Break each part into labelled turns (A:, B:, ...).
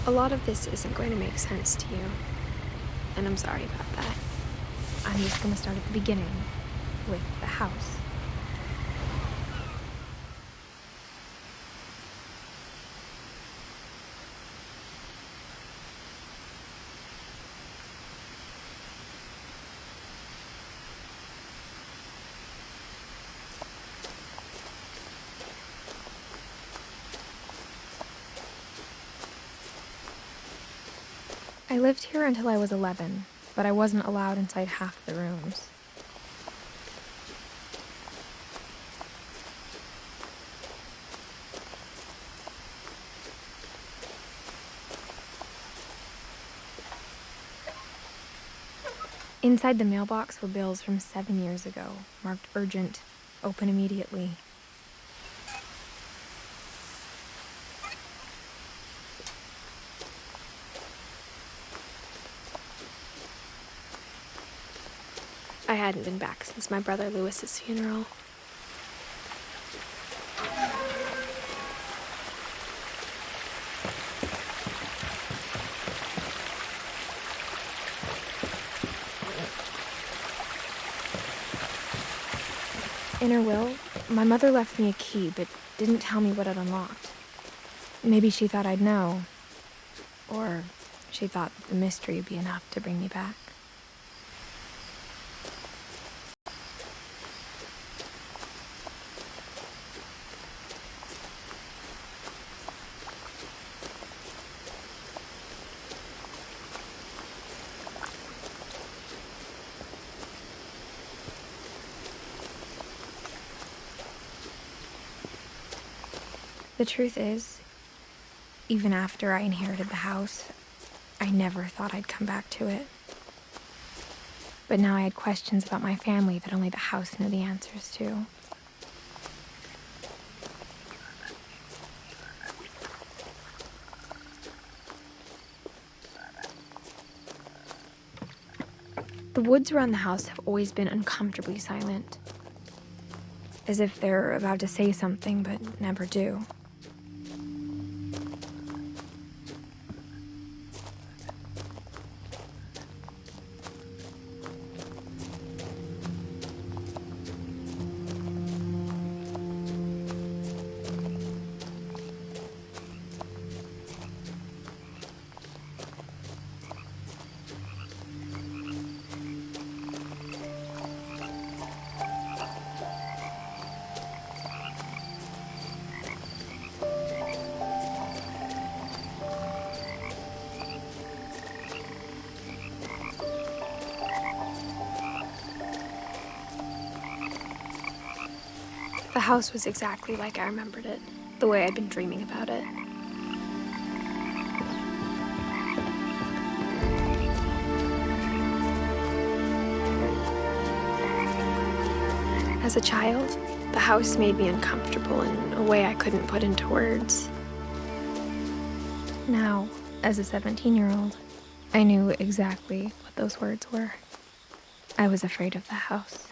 A: A lot of this isn't going to make sense to you, and I'm sorry about that. I'm just going to start at the beginning, with the house. I lived here until I was 11, but I wasn't allowed inside half the rooms. Inside the mailbox were bills from 7 years ago, marked urgent, open immediately. I hadn't been back since my brother Lewis's funeral. In her will, my mother left me a key, but didn't tell me what it unlocked. Maybe she thought I'd know. Or she thought that the mystery would be enough to bring me back. The truth is, even after I inherited the house, I never thought I'd come back to it. But now I had questions about my family that only the house knew the answers to. The woods around the house have always been uncomfortably silent, as if they're about to say something but never do. The house was exactly like I remembered it, the way I'd been dreaming about it. As a child, the house made me uncomfortable in a way I couldn't put into words. Now, as a 17-year-old, I knew exactly what those words were. I was afraid of the house.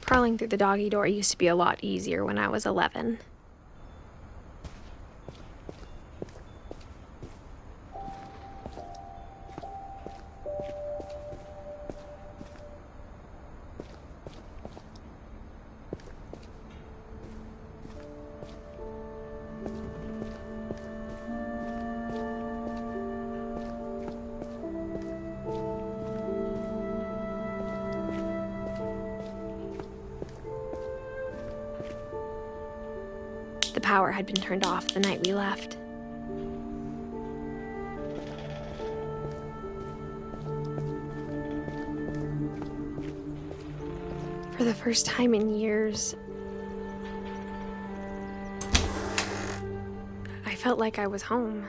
A: Crawling through the doggy door used to be a lot easier when I was 11. The power had been turned off the night we left. For the first time in years, I felt like I was home.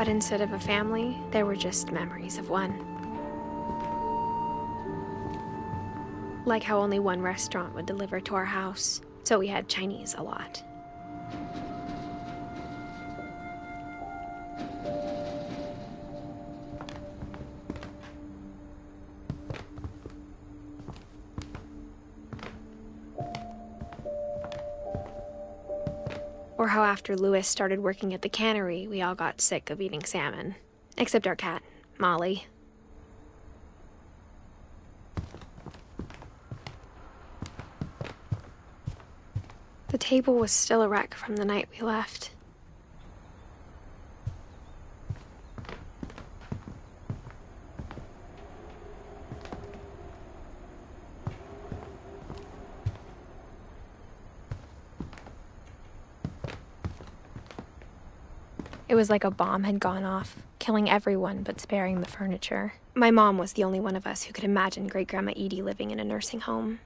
A: But instead of a family, there were just memories of one. Like how only one restaurant would deliver to our house, so we had Chinese a lot. Or how after Louis started working at the cannery, we all got sick of eating salmon. Except our cat, Molly. The table was still a wreck from the night we left. It was like a bomb had gone off, killing everyone but sparing the furniture. My mom was the only one of us who could imagine Great-Grandma Edie living in a nursing home.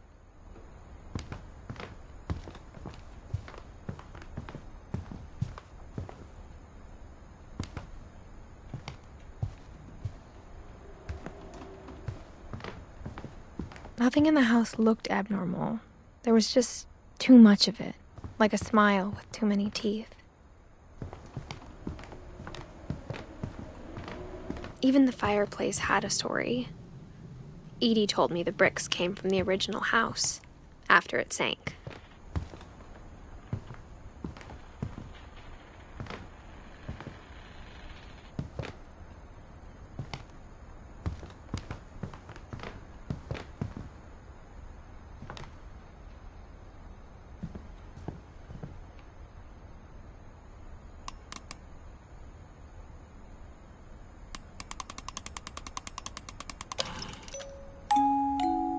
A: Nothing in the house looked abnormal. There was just too much of it, like a smile with too many teeth. Even the fireplace had a story. Edie told me the bricks came from the original house, after it sank.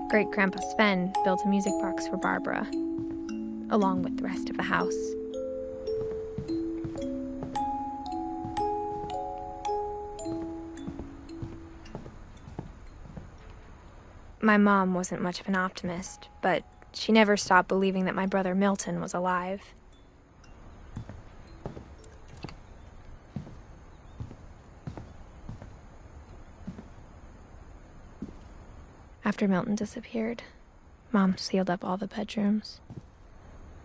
A: Great-Grandpa Sven built a music box for Barbara, along with the rest of the house. My mom wasn't much of an optimist, but she never stopped believing that my brother Milton was alive. After Milton disappeared, Mom sealed up all the bedrooms.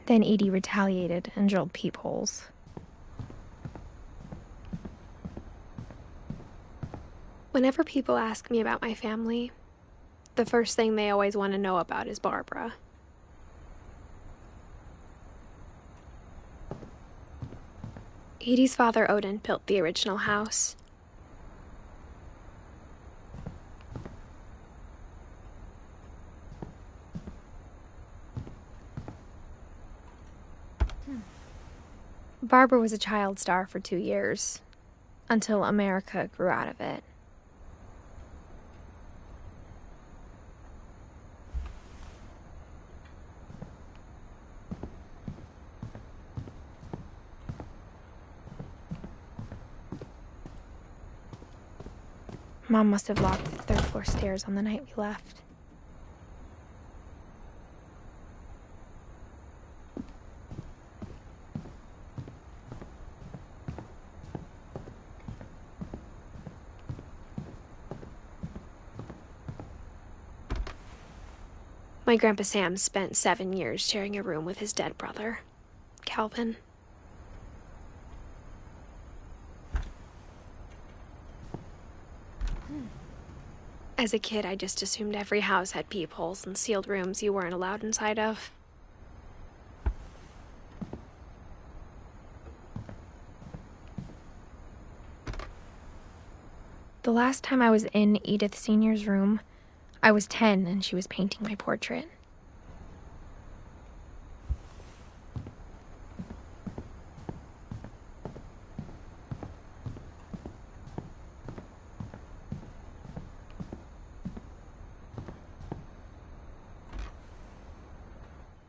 A: Then Edie retaliated and drilled peepholes. Whenever people ask me about my family, the first thing they always want to know about is Barbara. Edie's father, Odin, built the original house. Barbara was a child star for 2 years, until America grew out of it. Mom must have locked the third floor stairs on the night we left. My Grandpa Sam spent 7 years sharing a room with his dead brother, Calvin. As a kid, I just assumed every house had peepholes and sealed rooms you weren't allowed inside of. The last time I was in Edith Sr.'s room, I was 10 and she was painting my portrait.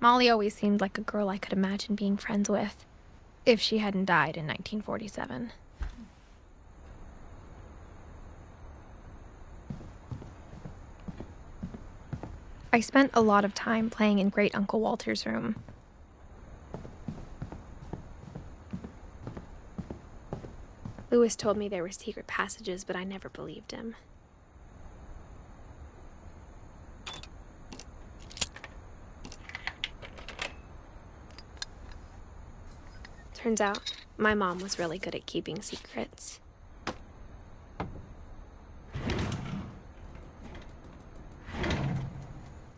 A: Molly always seemed like a girl I could imagine being friends with, if she hadn't died in 1947. I spent a lot of time playing in Great Uncle Walter's room. Lewis told me there were secret passages, but I never believed him. Turns out, my mom was really good at keeping secrets.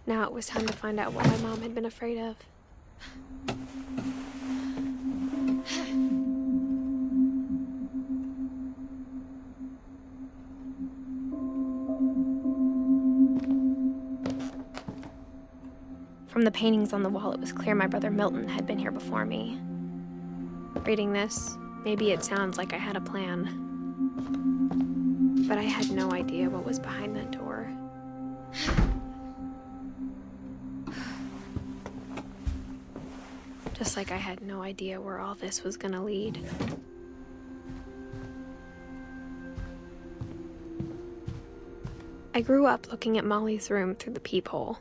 A: Now it was time to find out what my mom had been afraid of. From the paintings on the wall, it was clear my brother Milton had been here before me. Reading this, maybe it sounds like I had a plan. But I had no idea what was behind that door. Just like I had no idea where all this was gonna lead. I grew up looking at Molly's room through the peephole.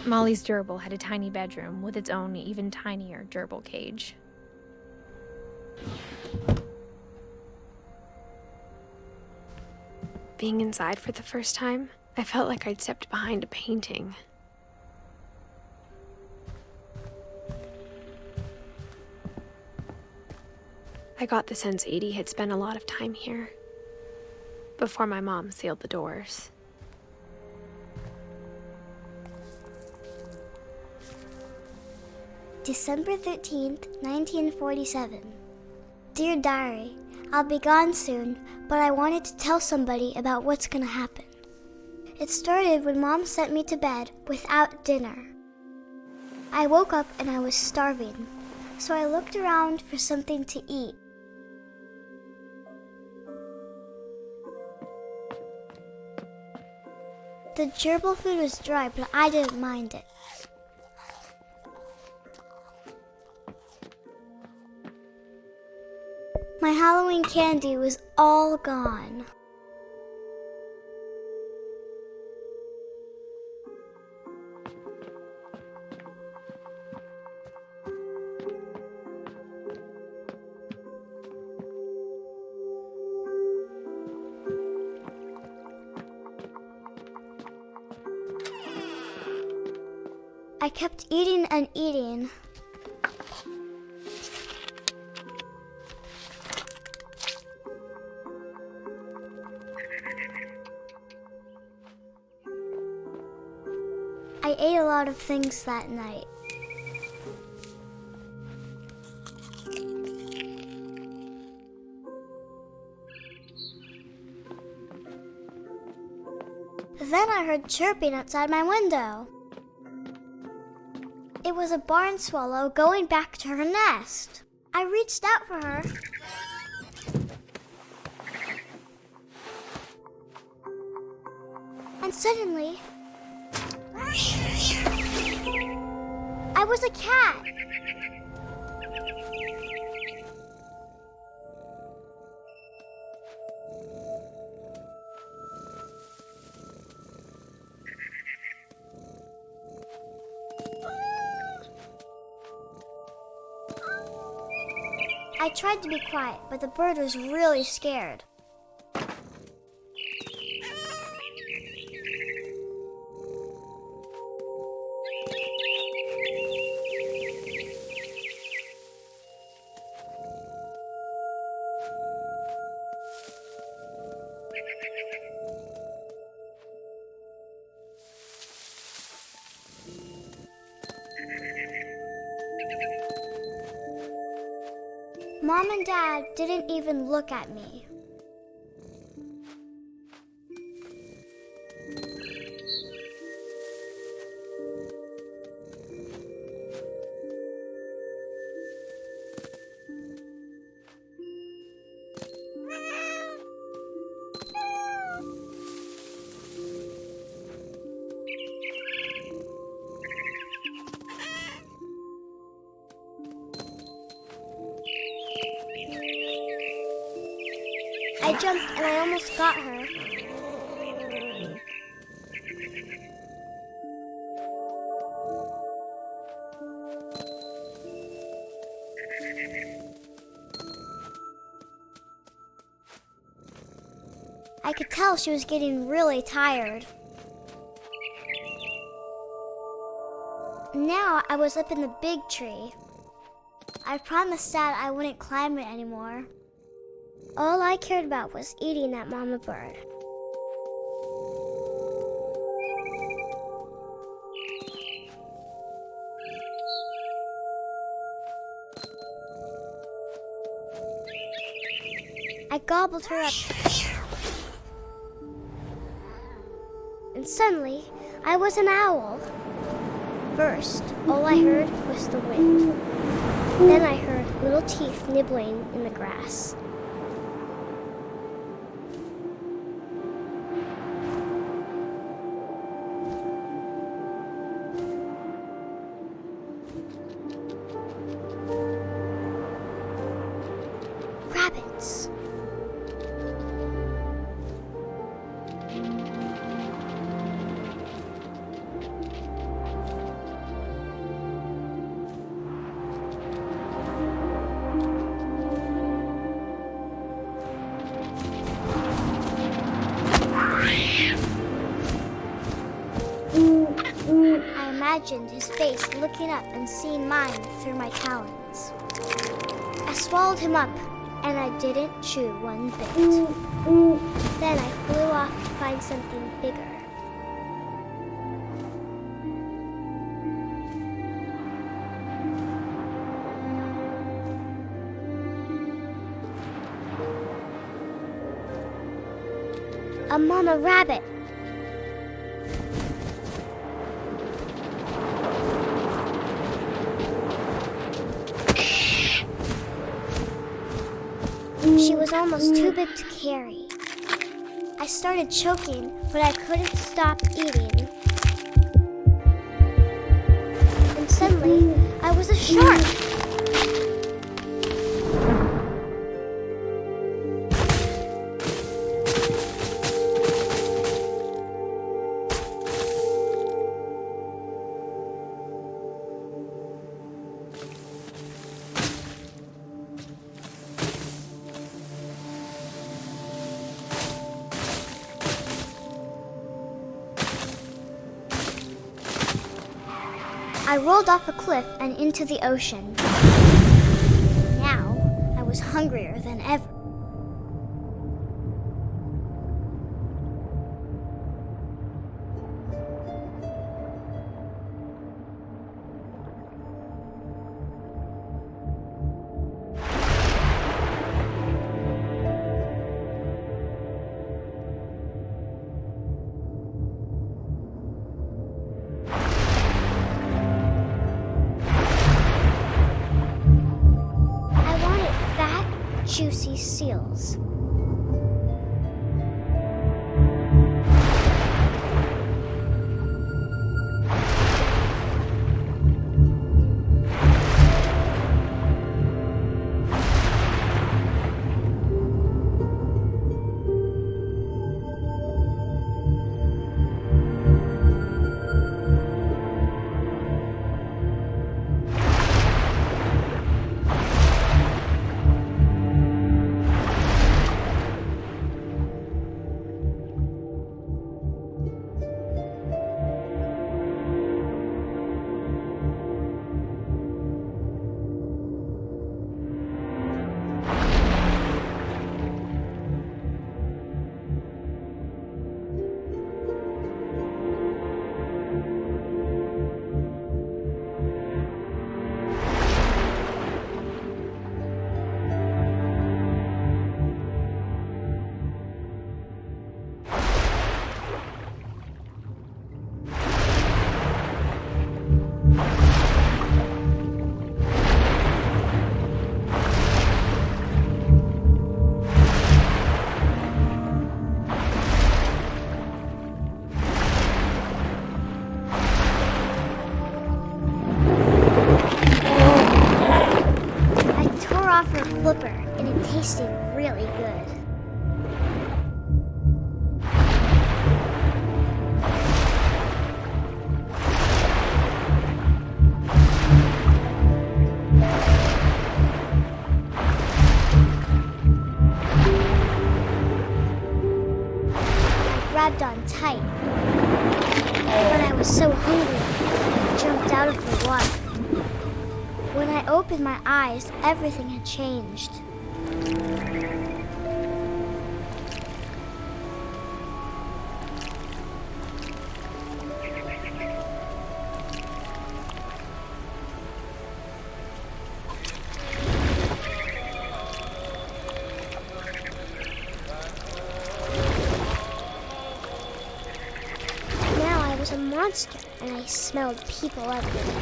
A: Molly's gerbil had a tiny bedroom with its own even tinier gerbil cage. Being inside for the first time, I felt like I'd stepped behind a painting. I got the sense Edie had spent a lot of time here, before my mom sealed the doors.
B: December 13th, 1947. Dear Diary, I'll be gone soon, but I wanted to tell somebody about what's gonna happen. It started when Mom sent me to bed without dinner. I woke up and I was starving, so I looked around for something to eat. The gerbil food was dry, but I didn't mind it. My Halloween candy was all gone. I kept eating and eating. I ate a lot of things that night. Then I heard chirping outside my window. It was a barn swallow going back to her nest. I reached out for her. And suddenly, I was a cat. I tried to be quiet, but the bird was really scared. Mom and Dad didn't even look at me. I jumped and I almost got her. I could tell she was getting really tired. Now I was up in the big tree. I promised Dad I wouldn't climb it anymore. All I cared about was eating that mama bird. I gobbled her up. And suddenly, I was an owl. First, all I heard was the wind. Then I heard little teeth nibbling in the grass. Rabbits. I imagined his face looking up and seeing mine through my talons. I swallowed him up, and I didn't chew one bit. Then I flew off to find something bigger. A mama rabbit. She was almost too big to carry. I started choking, but I couldn't stop eating. And suddenly, I was a shark. I rolled off a cliff and into the ocean. Now, I was hungrier than ever. Juicy seals. Flipper, and it tasted really good. out of the water. When I opened my eyes, everything had changed. Now I was a monster, and I smelled people everywhere.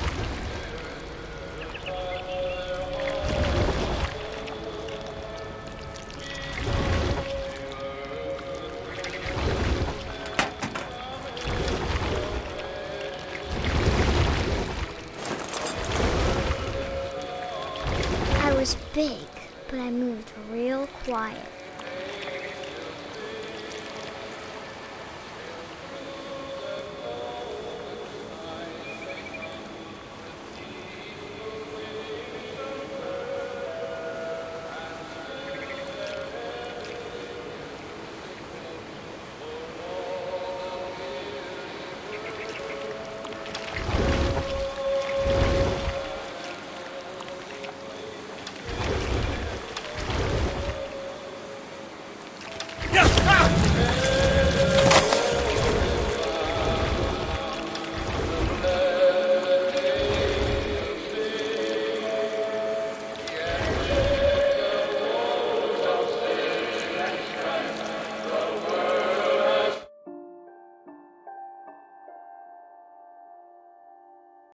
B: I was big, but I moved real quiet.